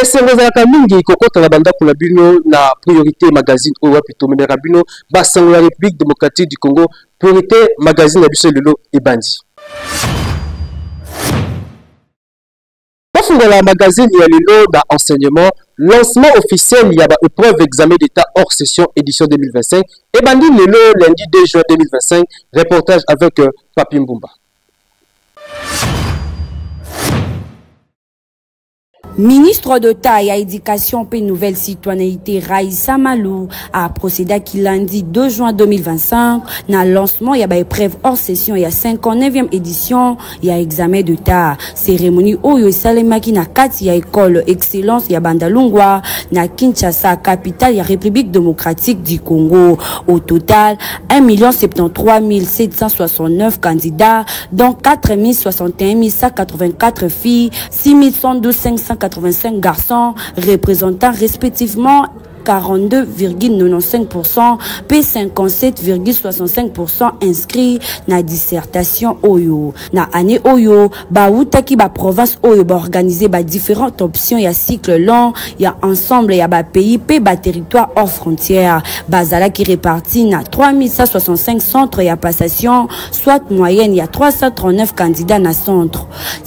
esengezalaka mingi kokota na banda kuna bino na priorité magazine oyo plutôt menera bino basango ya République démocratique du Congo priorité magazine na biso lelo ebandi la magazine ya lelo na enseignement lancement officiel y a épreuve examen d'état hors session édition 2025 ebandi lelo lundi 2 juin 2025 reportage avec Papi Mbumba. Ministre d'État et à Éducation et Nouvelle Citoyenneté Raissa Malou a procédé à lundi 2 juin 2025 dans le lancement il y a épreuve hors session il y a 59e édition il y a examen d'État cérémonie Oyo Salemaki na kati ya école excellence il y a Bandalungwa na Kinshasa capitale il y a République démocratique du Congo au total 1 73 769 candidats dont 4 061 184 filles 6 112 585 garçons représentant respectivement 42,95% p 57,65% inscrits na dissertation Oyo. Na année Oyo, Baoutaki ba province Oyo ba organisé ba différentes options ya cycle long, ya ensemble ya ba pays pe ba territoire hors frontières. Bazala qui répartit na 3165 centres ya passation, soit moyenne ya 339 candidats na centre.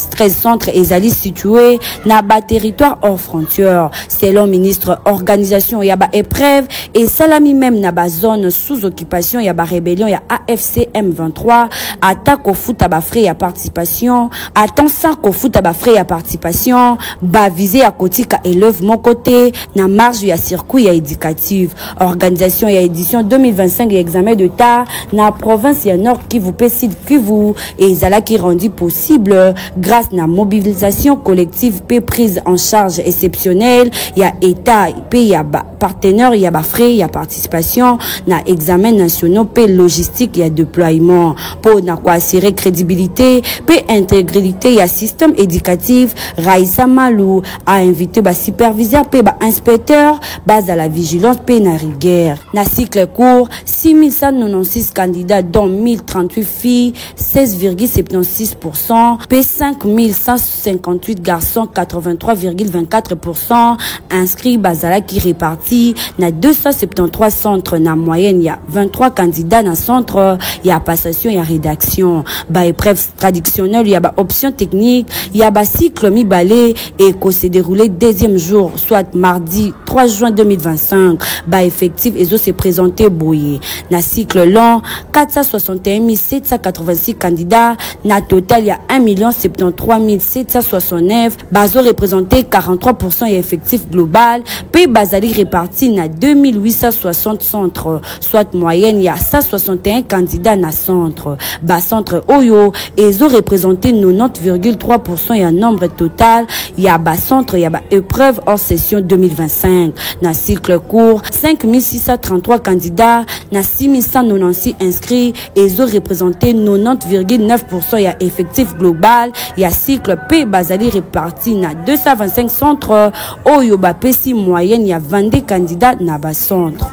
13 centres ezali situés na ba territoire hors frontières. Selon ministre organisation ya ba épreuve et salami même na ba zone sous occupation ya ba rébellion ya AFC M23 attaque au foot à ba frais ya participation attend ça qu'au foot à ba frais ya participation ba visé à kotika élève mon côté na marge ya circuit ya éducatif organisation ya édition 2025 examen d'État na province ya Nord Kivu Sud Kivu et zala qui rendu possible grâce na mobilisation collective pe prise en charge exceptionnelle ya état pe ya partenaire il y a ba frais il y a participation na examen nationaux pe logistique il y a déploiement pour na quoi assurer crédibilité pe intégrité il y a système éducatif Raissa Malou a invité ba superviseur pe ba inspecteur base à la vigilance pe na rigueur na cycle court 6196 candidats dont 1038 filles 16,76% p 5158 garçons 83,24% inscrits basala qui répartit na 273 centres na moyenne il y a 23 candidats dans centre il y a passation il y a rédaction ba épreuve traditionnelle il y a ba option technique il y a ba cycle mi balé et qu'on s'est déroulé deuxième jour soit mardi 3 juin 2025 ba effectif et s'est présenté bouillé na cycle long 461 786 candidats na total il y a 1 73 769 bazo représenté 43% et effectif global p basali réparti na 2860 centres soit moyenne il y a 161 candidats na centre bas centre Oyo et zo représenté 90,3% et un nombre total il y a bas centre il y a bas épreuve hors session 2025 na cycle court 5633 candidats na 6196 inscrits et zo représenté 90,9% il y a effectif global il y a cycle P basali réparti na 225 centres Oyo ba pesi moyenne il y a 22 candidats na bas centre.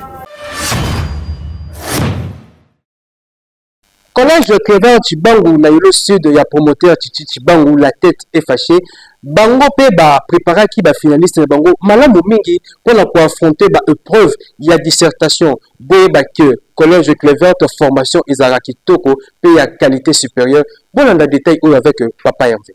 Collège Clévert Chibangu na yolo sud ya promoteur Titi Chibangu la tête est fâchée bango pe ba préparer qui ba finaliste bango malamu mingi pour la affronter ba épreuve il y a dissertation boye ba que collège Clévert formation Izaraki Toko pe ya qualité supérieure bon on a détail avec papa Hervé.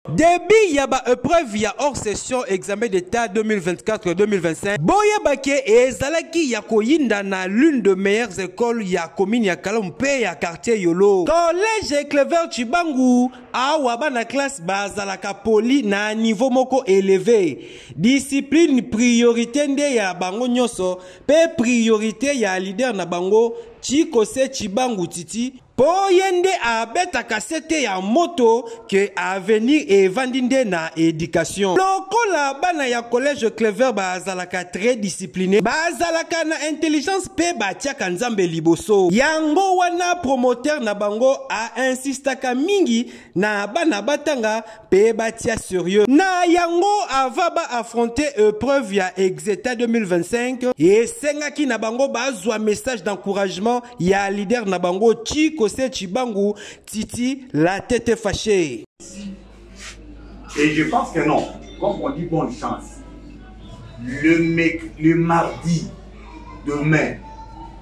Début yaba épreuve ya hors session examen d'état 2024-2025. Boya bake et zalaki ya koyinda na l'une de meilleures écoles ya commune ya Kalompe ya quartier Yolo. Collège Clévert Chibangu awa bana classe bazalaka poli na niveau moko élevé. Discipline priorité nde ya bango nyoso pe priorité ya leader na bango Chikose Chibangu Titi. Po yende a beta kasete ya moto que avenir et vandinde na éducation. Lokola bana ya collège Clévert bazalaka très discipliné. Bazalaka na intelligence pe batiaka nzambe liboso. Yango wana promoteur na bango a insistaka mingi na bana batanga pe batia sérieux. Na yango avaba affronter épreuve ya Exeta 2025 et sengaki na bango bazwa message d'encouragement ya leader na bango Chiko Chibangu Titi la tête fâchée. Et je pense que non. Comme on dit bonne chance. Le mardi, demain,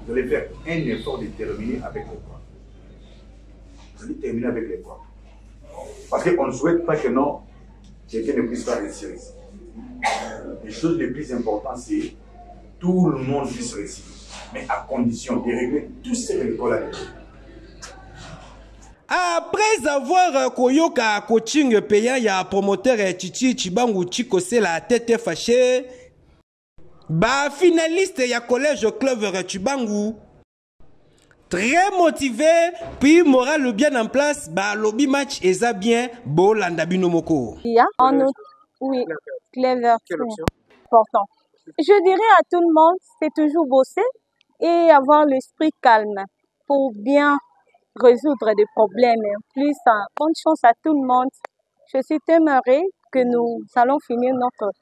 vous allez faire un effort de terminer avec les points. Vous allez terminer avec les points. Parce qu'on ne souhaite pas que non, quelqu'un ne puisse pas réussir ici. Les choses les plus importantes, c'est tout le monde puisse réussir. Mais à condition de régler tous ces écoles-là. Après avoir koyoka coaching payant, il y a promoteur Chichi Chibangu Chikose la tête fâchée. Bah finaliste il y a collège Clover Chibangu. Très motivé, puis moral bien en place, bah lobby match est bien, beau landabino moko. Il y a en outre, oui, Clever, c'est important. Je dirais à tout le monde, c'est toujours bosser et avoir l'esprit calme pour bien résoudre des problèmes. En plus, bonne chance à tout le monde. Je suis téméraire que nous allons finir notre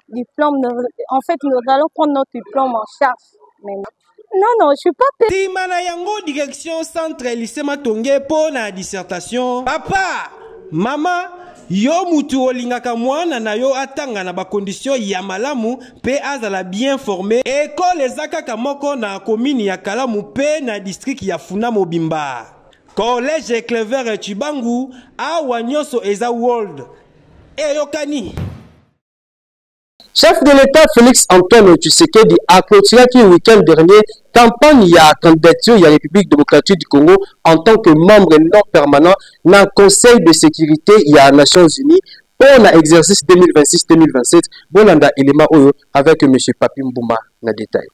diplôme. En fait, nous allons prendre notre diplôme en charge maintenant. Non, je suis pas payée. Timana yango direction centre lycée Matonge pour la dissertation. Papa, maman, yo mutu olingaka mwana na yo atanga na ba condition ya malamu pe azala bien formé. École ezakaka moko na commune ya Kalamu pe na district ya Funa Mobimba. Collège Clever Chibangu awa nyonso eza world. Eyokani. Chef de l'État Félix Antoine Tshisekedi a clôturé le week-end dernier campagne à candidature de la République démocratique du Congo en tant que membre non permanent dans le Conseil de sécurité des Nations Unies pour l'exercice 2026-2027. Bon, on a élément avec M. Papi Mbouma dans le détail.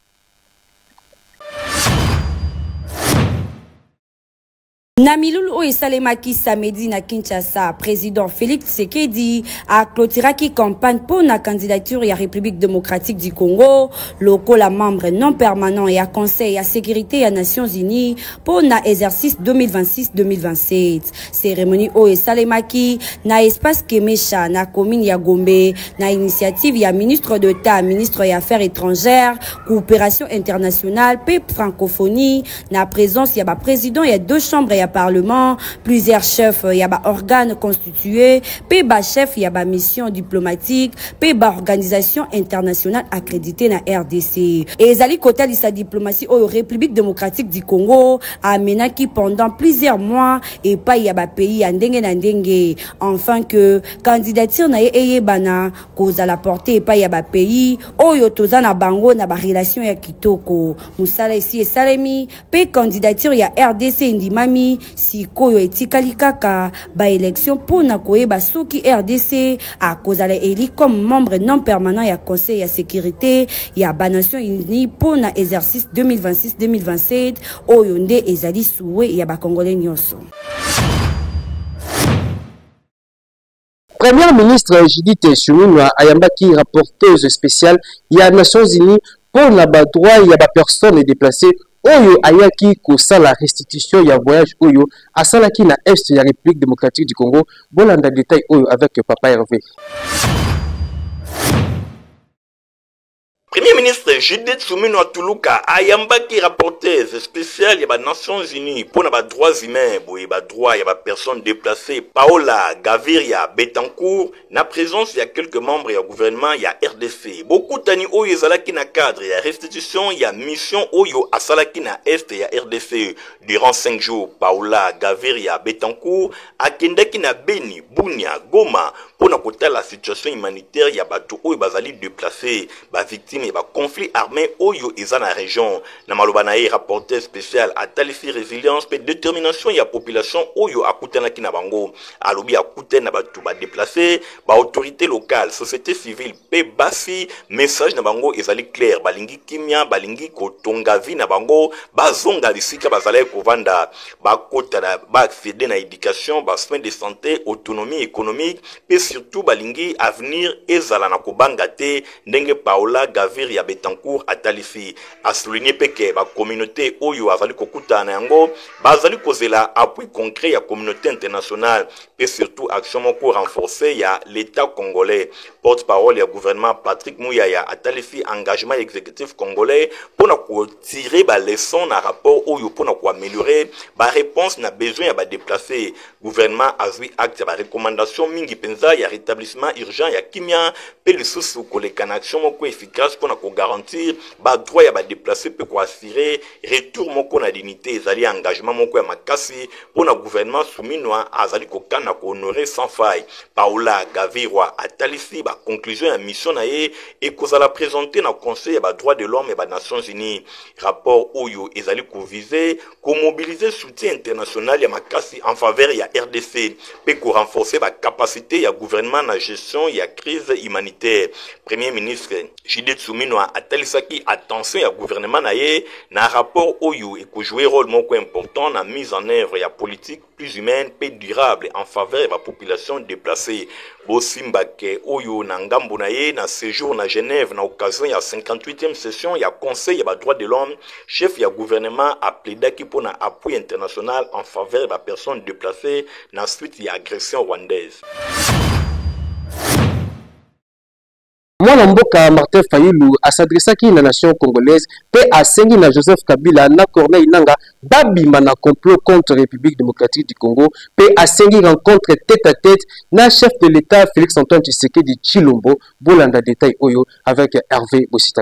Namilulu Oyesalemaki samedi na Kinshasa, président Félix Tshisekedi a clôturé qui campagne pour la candidature à la République démocratique du Congo, local membre non permanent et à Conseil à sécurité des Nations Unies pour l'exercice 2026-2027. Cérémonie Oyesalemaki na espace Kemesha na commune ya Gombe na initiative ya ministre d'État, ministre des Affaires étrangères, coopération internationale, paix francophonie, na présence ya ba président et deux chambres ya Parlement, plusieurs chefs, il y a des organes constitués, puis des chefs, il y a des missions diplomatiques, puis des organisations internationales accréditées dans la RDC. Et Zali côté de sa diplomatie au République démocratique du Congo a mené qui pendant plusieurs mois et pas il y a des pays en dengue. Enfin que candidature na eye bana cause à la portée et pas il y a des pays au yotoza na bango na ba relation ya kitoko. Musala ici et Salemi, puis candidature ya RDC indimami si koyo etikali kaka ba élection pour na koyeba soki RDC a cause la éli comme membre non permanent ya conseil ya sécurité ya ba Nations Unies pour na exercice 2026-2027 oyo nde ezali souhait ya ba congolais nyonso. Premier ministre Judith Suminwa ayambaki rapporteuse spéciale ya Nations Unies pour na ba droit ya ba personnes déplacées Oyo ayaki kosa la restitution ya voyage Oyo asalaki na est ya République démocratique du Congo. Bolanda détail Oyo avec Papa Hervé. Premier ministre Judith Suminwa Tuluka ayambaki rapporteuse spéciale des Nations Unies pour les droits humains, les droits des personnes déplacées, Paola Gaviria Betancourt, na présence il y a quelques membres du gouvernement, il y a RDC. Beaucoup tani oyo ezalaki na cadre, il y a restitution, il y a mission oyo asalaki na est, il y a RDC. Durant 5 jours, Paola Gaviria Betancourt akendaki na Beni, Bunia, Goma pour na kota la situation humanitaire, il y a bato oyo bazali déplacés, ba victimes et ba conflit armé oyo eza na région. Na maloba na rapporteur spécial atalifi résilience pe détermination ya population oyo akutanaki na bango. Alobi akuten na bato ba déplacés, ba autorité locale, société civile pe basi message na bango ezali clair, balingi kimia, balingi kotonga vi na bango, bazonga lisika bazali kovanda, ba kota na ba accéder na éducation, ba soins de santé, autonomie économique, pe surtout balingi avenir ezala na kobanga te ndenge Paola Gaviria Gaviria Betancourt atalisi a souligné que la communauté oyo azali kokuta na yango bazali kozela appui concret ya communauté internationale et surtout action moko renforcée ya l'état congolais. Porte-parole ya gouvernement Patrick Mouyaya atalisi engagement exécutif congolais pour tirer ba leçon na rapport oyo pour améliorer ba réponse na besoin ya ba déplacer. Gouvernement a vu acte ba recommandation mingi penza ya rétablissement urgent ya kimia pe le sous kolekana action moko efficace pour garantir ba droit ya ba déplacer pe ko assurer retour moko na dignité ezali engagement moko ya makasi pour na gouvernement souminwa azali kokana ko honorer sans faille. Paola Gavirwa atalisi ba conclusion ya mission na ye et kozala présenter na conseil ya ba droits de l'homme et ba Nations Unies. Rapport oyo ezali ko viser ko mobiliser soutien international ya makasi en faveur ya RDC pe ko renforcer ba capacité ya gouvernement na gestion ya crise humanitaire. Premier ministre Judith Suminwa atalisaki attention ya gouvernement na ye na rapport oyo et ko jouer rôle moko important na mise en œuvre ya politique plus humaine et durable en faveur de la population déplacée. Bosimbake oyo na ngambo na ye na séjour na Genève na occasion ya 58e session ya conseil ya droits de l'homme, chef ya gouvernement a plaidé pour un appui international en faveur de la personne déplacée na suite ya agression rwandaise. Mwana mboka Martin Fayulu s'adressaki na nation congolaise pe asengi na Joseph Kabila na Corneille Nangaa babima na complot contre République démocratique du Congo pe asengi rencontre tête à tête na chef de l'État Félix Antoine Tshisekedi Tshilombo bolanda détail oyo avec Hervé Bosita.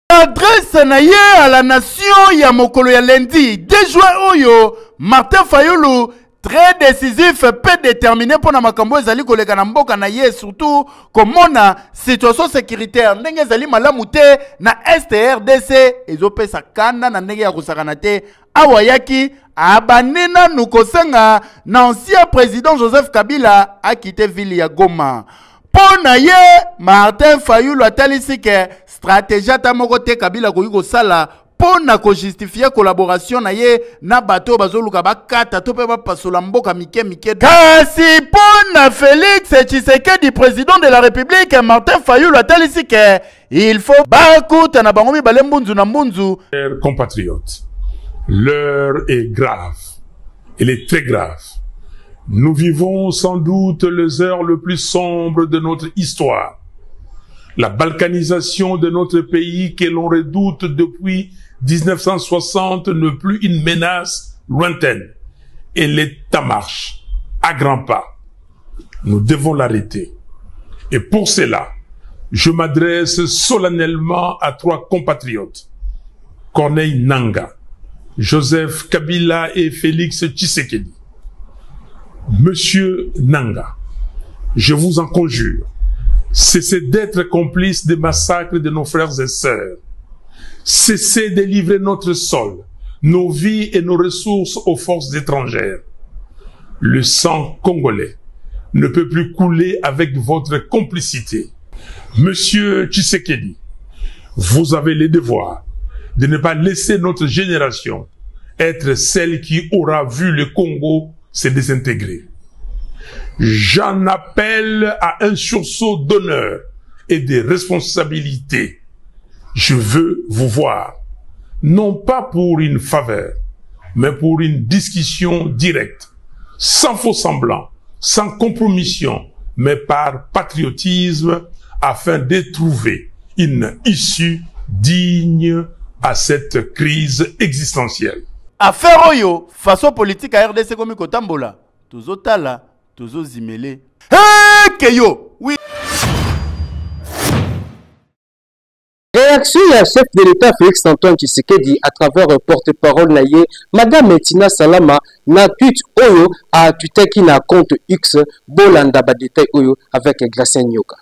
Adresse naye à la nation ya mokolo ya lundi 2 juin oyo Martin Fayulu très décisif peu déterminé pour na makambo ezali koleka na mboka na ye surtout komona situation sécuritaire ndenge ezali malamu te na STRDC ezopesa kanda na ndenge ya kusakana te awayaki abanina nukosenga na ancien président Joseph Kabila a quitté ville ya Goma. Pona ye Martin Fayulu atalisi ke stratégie ta moko te Kabila ko sala pona ko justifier collaboration na ye na bato bazoluka bakata to pe ba pasola mboka mike mike. Kasi pona Félix Tshisekedi président de la République Martin Fayulu atalisi ke il faut bakuta na bango mibale mbunzu na mbunzu. Chers compatriotes, l'heure est grave. Elle est très grave. Nous vivons sans doute les heures les plus sombres de notre histoire. La balkanisation de notre pays que l'on redoute depuis 1960 n'est plus une menace lointaine. Elle est en marche, à grands pas. Nous devons l'arrêter. Et pour cela, je m'adresse solennellement à 3 compatriotes. Corneille Nangaa, Joseph Kabila et Félix Tshisekedi. Monsieur Nangaa, je vous en conjure, cessez d'être complice des massacres de nos frères et sœurs. Cessez de livrer notre sol, nos vies et nos ressources aux forces étrangères. Le sang congolais ne peut plus couler avec votre complicité. Monsieur Tshisekedi, vous avez le devoir de ne pas laisser notre génération être celle qui aura vu le Congo se désintégrer. J'en appelle à un sursaut d'honneur et de responsabilité. Je veux vous voir, non pas pour une faveur, mais pour une discussion directe, sans faux semblant, sans compromission, mais par patriotisme, afin de trouver une issue digne à cette crise existentielle. Affaire oyo, façon politique à RDC comme Kotambola, Tozo Tala, Tozo Zimele. Hey, Keyo, oui. Réaction à chef de l'État Félix Antoine Tshisekedi à travers porte-parole naye Madame Tina Salama na tweet oyo a tutaki na compte X bolanda ba détail oyo avec Gracien Nyoka.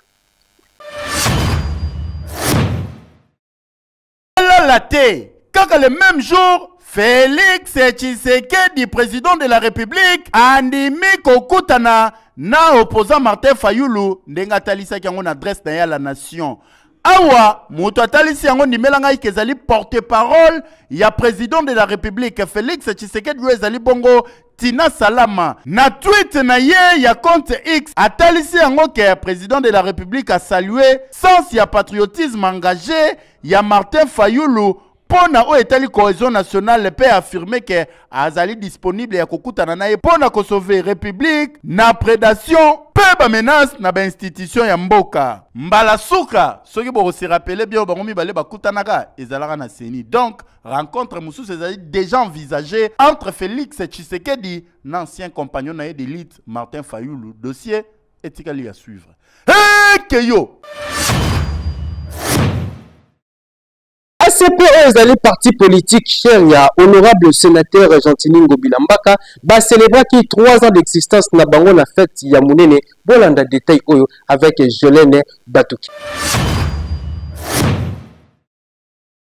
La thé, car le même jour, Félix Tshisekedi, président de la République, andimi kokutana na opposant Martin Fayulu ndenga talisa ki yango na adresse na ya la nation. Awa, mutu atalisi yango nimelanga ikezali porte-parole ya président de la République Félix Tshisekedi ezali bongo Tina Salama. Na tweet na ye ya compte X atalisi yango ke président de la République a salué sens ya patriotisme engagé ya Martin Fayulu pona o etali cohésion nationale pe affirmé que azali disponible ya kokutana na ye pona ko sauver république na prédation pe ba menace na ba institution ya mboka. Mbala suka soki bo se rappeler bien bango mibale bakutanaka ezalaka na CENI. Donc rencontre mususu ezali déjà envisagée entre Félix Tshisekedi na ancien compagnon na d'élite Martin Fayulu. Dossier etikali à suivre. Hey Keyo. ACP ezali parti politique cher ya honorable sénateur Gentini Ngobila Mbaka ba célébrer qui 3 ans d'existence na bango na fête ya munene bolanda détail oyo avec Jolene Batuki.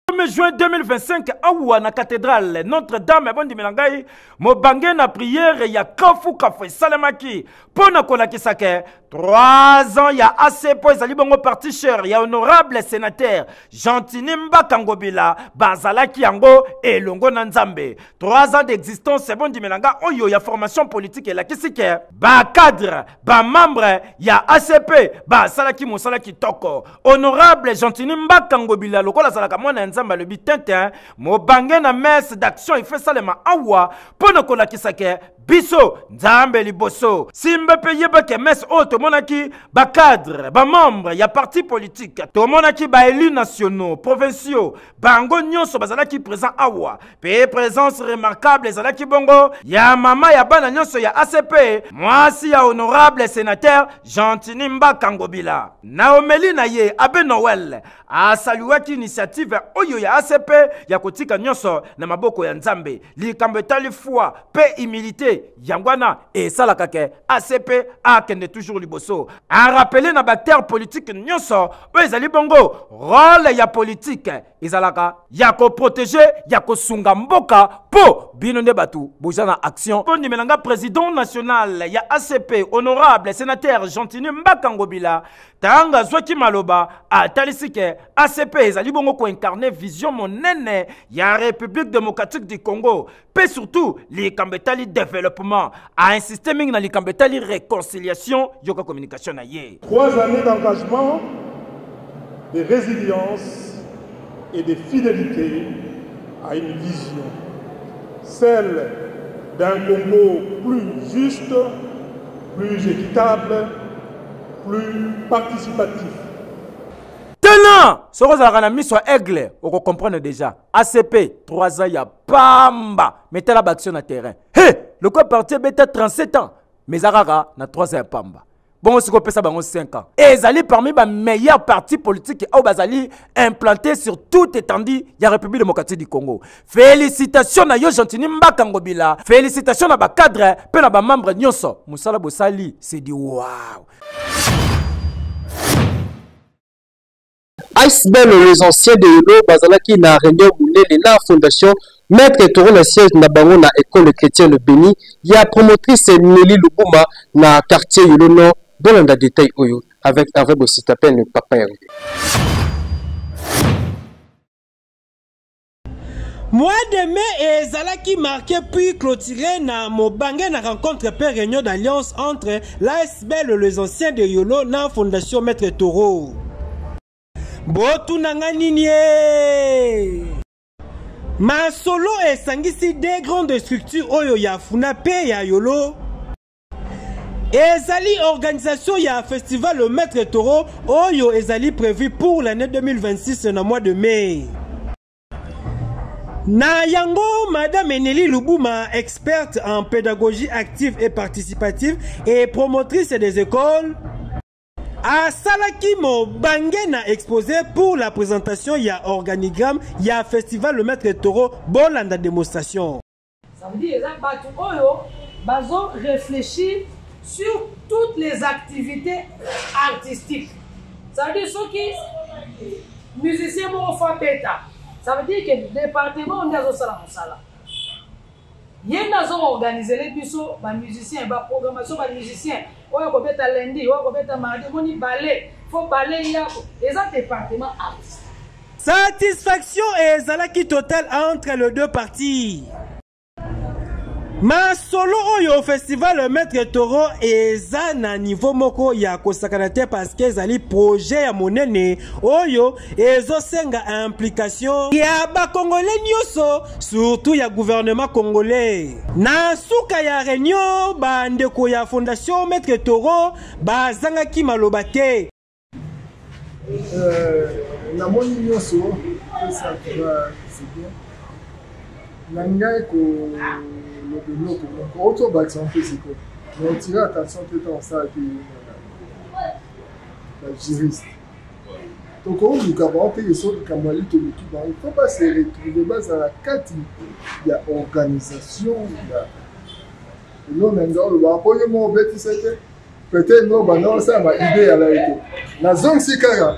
1er juin 2025 awa na cathédrale Notre-Dame bondi melangai mobange na prière ya kafu kafu salamaki pona kolakisa ke 3 ans ya ACP ezali bongo parti cher ya honorable sénateur Gentini Mbaka Ngobila bazalaki yango elongo na nzambe 3 ans d'existence bondi melanga oyo ya formation politique et la kisike ba cadre ba membre ya ACP ba salaki mosala kitoko honorable Gentini Mbaka Ngobila lokola salaka mwana nzambe le bitintin mobange na messe d'action il fait salema awa pona kolakisa ke biso nzambe liboso simbe peye bake messe auto monaki ba cadre ba membre ya parti politique to monaki ba élus nationaux provinciaux bango nyonso bazalaki présent awa pe présence remarquable ezalaki bongo ya mama ya bana nyonso ya ACP mwasi ya honorable sénateur Gentini Mbaka Ngobila na omeli na ye abe Noël a saluaki initiative oyo ya ACP ya kotika nyonso na maboko ya nzambe likambo etali foi pe humilité yangwana et salaka ke ACP akende toujours liboso a rappeler na bactère politique nyonso oyo ezali bongo rôle ya politique ezalaka ya ko protéger ya ko sunga mboka po bino nde batu boza na action po nimelanga président national ya ACP honorable sénateur Gentini Mbaka Ngobila tanga zwaki maloba atalisi ke ACP ezali bongo ko incarner vision monene ya République démocratique du Congo pe surtout likambo etali développement a insisté mingi na likambo etali réconciliation yoka communication na ye 3 années d'engagement, de résilience et de fidélité à une vision, celle d'un Congo plus juste, plus équitable, plus participatif. Tenant, ce que vous avez mis sur Aigle, vous comprenez déjà. ACP, 3 ans, il y a Pamba. Mettez la action à terrain. Hé, le corps parti bêta 37 ans. Mais Arara, na 3 ans, Pamba. Bon, si vous faites ça, 5 ans. Et ils allaient parmi les meilleurs partis politiques où ils implantés sur toute étendue de la République démocratique du Congo. Félicitations à Gentini Mbaka Ngobila. Félicitations à nos cadres et à nos membres. Moussala Bossali, c'est du waouh. Iceberg les anciens de Yolo bazalaki na réunion munene na fondation Maître Toro na siège na bango na école chrétienne Béni ya promotrice Nelly Lubuma na quartier Yolo Nord bolanda détail oyo avec Bositapen papa Hervé. Mois de mai ezalaki marqué puis clôturé na mobange na rencontre per réunion d'alliance entre l'ASBL les anciens de Yolo na fondation Maître Toro. Botu nanga nini Masolo esangisi des grandes structures oyo ya funa pe ya Yolo ezali organisation ya festival le Maître Toro oyo ezali prévu pour l'année 2026 na mois de mai. Na yango Madame Nelly Lubuma, experte en pédagogie active et participative et promotrice des écoles, a salaki mo bangena exposé pour la présentation ya organigramme ya festival le Maître Toro bolanda démonstration. Ça veut dire que oyo bazo réfléchir sur toutes les activités artistiques. Ça veut dire ceux qui musiciens mo fa beta. Ça veut dire que le département on a sala sala. Yena zo organiser les biso ba musiciens ba programmation ba musiciens oyo ko beta lundi oyo ko beta mardi moni ballet faut ballet yako les départements artistes. Satisfaction et zalaki totale entre les deux parties. masolo oyo festival Maître Toro eza na niveau moko ya kosakana te parce que ezali projet ya monene oyo ezosenga implication ya bakongolais nyonso surtout ya gouvernement congolais. Na suka ya réunion bandeko ya fondation Maître Toro bazangaki maloba te. Na moni nyonso ça va c'est bien. Na ngai ko le bloc donc auto bâtiment c'est quoi. Mais on tire attention tout le temps ça que la juriste. Donc on nous avons fait les autres camali tout le tout. Il faut pas se retrouver bas à la carte. Il y a organisation, il y a non maintenant le rapport moi bête c'était peut-être non bah non ça m'a idée à la été. La zone c'est cara.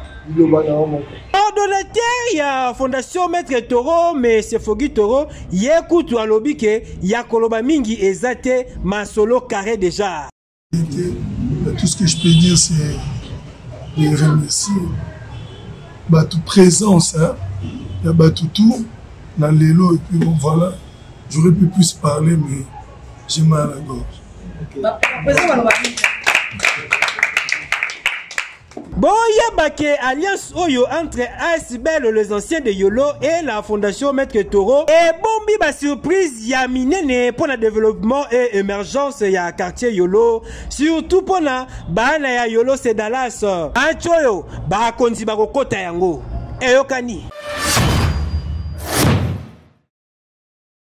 Ordonnateur ya fondation Maître Toro mais c'est Fogi Toro yekutu alobi ke ya koloba mingi ezate masolo carré déjà. Tout ce que je peux dire c'est de remercier toute présence hein. Il y a tout dans l'élo et puis bon voilà j'aurais pu plus parler mais j'ai mal à la gorge. Boya Baké, alliance Oyo entre ASBL, les anciens de Yolo et la fondation Maître Toro. Et bombi ba surprise ya minene pour le développement et émergence ya quartier Yolo. Surtout pour la bana ya Yolo c'est Dallas. Anchoyo ba konzi ba kokota yango. Eyokani.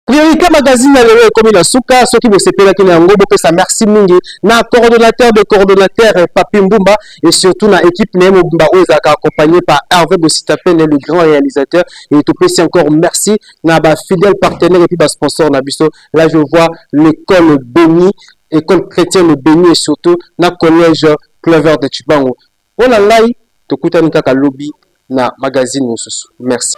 Priorité magazine à l'heure comme il a souka, ceux qui vont séparer qui n'ont pas ça merci mingi, na coordonnateur Papi Mbumba et surtout na équipe Nemo Mbumba accompagné par Hervé Bossitapen le grand réalisateur et tout plus encore merci na ba fidèle partenaire et puis ba sponsor na biso. Là je vois l'école Béni, école chrétienne Béni et surtout na collège Clever de Chibango. On a là to kutanika ka lobby na magazine mususu. Merci.